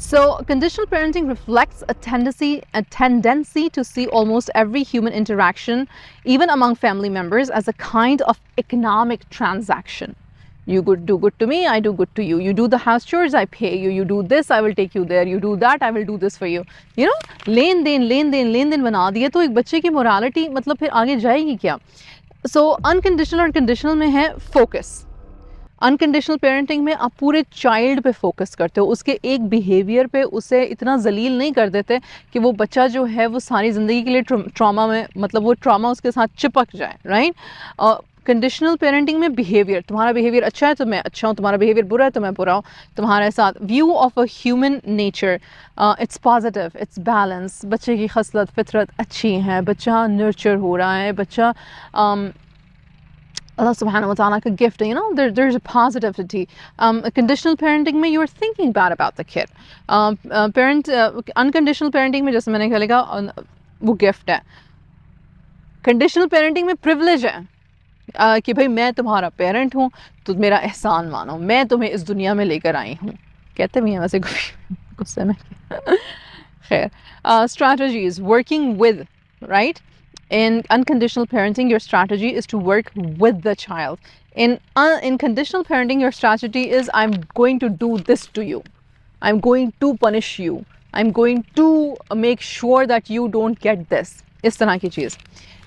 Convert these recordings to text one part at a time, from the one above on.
So, conditional parenting reflects a tendency to see almost every human interaction, even among family members, as a kind of economic transaction. You do good to me, I do good to you. You do the house chores, I pay you. You do this, I will take you there. You do that, I will do this for you. You know, लेन देन बना दिए तो एक बच्चे की morality मतलब फिर आगे जाएगी क्या? So, unconditional और conditional में है focus. अनकंडीशनल पेरेंटिंग में आप पूरे चाइल्ड पे फोकस करते हो, उसके एक बिहेवियर पे उसे इतना जलील नहीं कर देते कि वो बच्चा जो है वो सारी ज़िंदगी के लिए ट्रॉमा में मतलब वो ट्रॉमा उसके साथ चिपक जाए, राइट? कंडीशनल पेरेंटिंग में बिहेवियर, तुम्हारा बिहेवियर अच्छा है तो मैं अच्छा हूँ, तुम्हारा बिहेवियर बुरा है तो मैं बुरा हूँ तुम्हारे साथ. View of a human nature, it's positive, it's balance, बच्चे की खसलत फितरत अच्छी है, बच्चा नर्चर हो रहा है, बच्चा Allah subhanahu wa ta'ala ka gift, you know, there's a positivity. Conditional parenting में you are thinking bad about the kid. Unconditional parenting में जैसे मैंने कहा वो gift है. Conditional parenting में privilege है कि भाई मैं तुम्हारा parent हूँ तो मेरा एहसान मानो, मैं तुम्हें इस दुनिया में लेकर आई हूँ. कहते भी हैं वैसे गुस्से में. खैर, strategies, working with, right? In unconditional parenting, your strategy is to work with the child. In conditional parenting, your strategy is I'm going to do this to you. I'm going to punish you. I'm going to make sure that you don't get this. इस तरह की चीज़.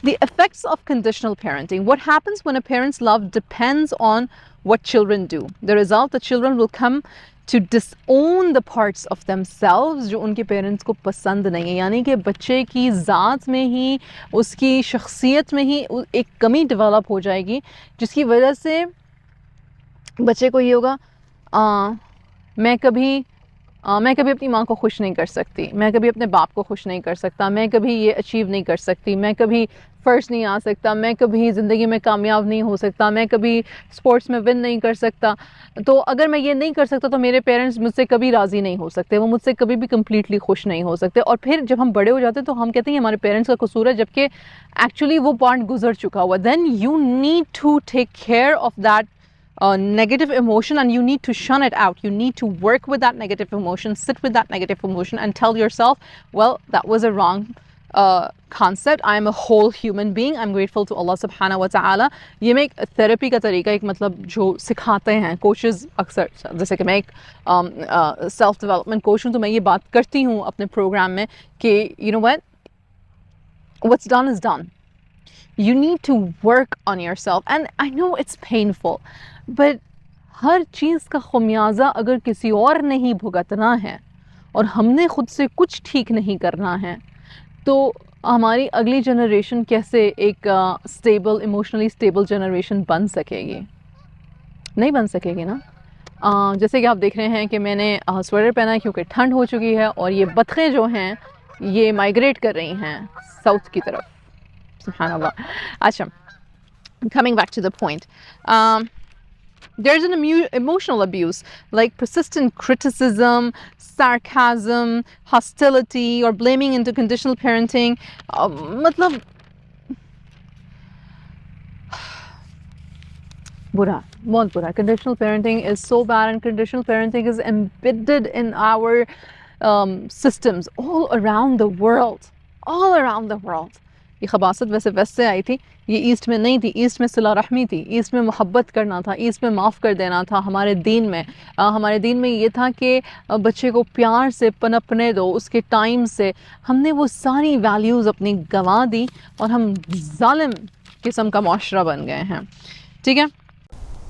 The effects of conditional parenting. What happens when a parent's love depends on what children do? The result, the children will come to disown the parts of themselves जो उनके parents को पसंद नहीं है. यानी कि बच्चे की ज़ात में ही, उसकी शख्सियत में ही एक कमी डेवलप हो जाएगी जिसकी वजह से बच्चे को ये होगा मैं कभी अपनी माँ को खुश नहीं कर सकती, मैं कभी अपने बाप को खुश नहीं कर सकता, मैं कभी ये अचीव नहीं कर सकती, मैं कभी फर्स्ट नहीं आ सकता, मैं कभी ज़िंदगी में कामयाब नहीं हो सकता, मैं कभी स्पोर्ट्स में विन नहीं कर सकता. तो अगर मैं ये नहीं कर सकता तो मेरे पेरेंट्स मुझसे कभी राज़ी नहीं हो सकते, वो मुझसे कभी भी कम्प्लीटली खुश नहीं हो सकते. और फिर जब हम बड़े हो जाते हैं तो हम कहते हैं हमारे पेरेंट्स का कसूर है, जबकि एक्चुअली वो पॉइंट गुजर चुका हुआ. Then you need to take care of that negative emotion and you need to shun it out. You need to work with that negative emotion, sit with that negative emotion and tell yourself, well, that was a wrong concept. I am a whole human being. I'm grateful to Allah subhanahu wa ta'ala. ये मैं एक therapy का तरीका, एक मतलब जो सिखाते हैं कोचेस अक्सर, जैसे कि मैं एक सेल्फ डेवलपमेंट कोच हूँ तो मैं ये बात करती हूँ अपने प्रोग्राम में कि you know what's done is done. You need to work on yourself and I know it's painful but हर चीज़ का ख़मियाज़ा अगर किसी और नहीं भुगतना है और हमने ख़ुद से कुछ ठीक नहीं करना है तो हमारी अगली जनरेशन कैसे एक स्टेबल, इमोशनली स्टेबल जनरेशन बन सकेगी? नहीं बन सकेगी ना. जैसे कि आप देख रहे हैं कि मैंने स्वेटर पहना है क्योंकि ठंड हो चुकी है और ये बतखें जो हैं ये माइग्रेट कर रही हैं साउथ की तरफ. Subhanallah. Achha, coming back to the point, there's an emotional abuse like persistent criticism, sarcasm, hostility or blaming into conditional parenting. मतलब बुरा, बहुत बुरा. Conditional parenting is so bad and conditional parenting is embedded in our systems all around the world. ये खबासत वैसे waste से आई थी, ये east में नहीं थी. ईस्ट में सिला रहमी थी, ईस्ट में मोहब्बत करना था, ईस्ट में माफ़ कर देना था. हमारे दीन में ये था कि बच्चे को प्यार से पनपने दो, उसके टाइम से. हमने वो सारी वैल्यूज़ अपनी गंवा दी और हम जालिम किस्म का माशरा बन गए हैं. ठीक है.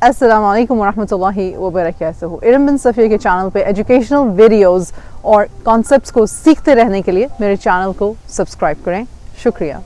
अस्सलाम वालेकुम वरहमतुल्लाहि वबरकातुहू. इरम बिन सफ़िया के चैनल पे एजुकेशनल वीडियोज़ और कॉन्सेप्ट्स को सीखते रहने के लिए मेरे चैनल को सब्सक्राइब करें. शुक्रिया.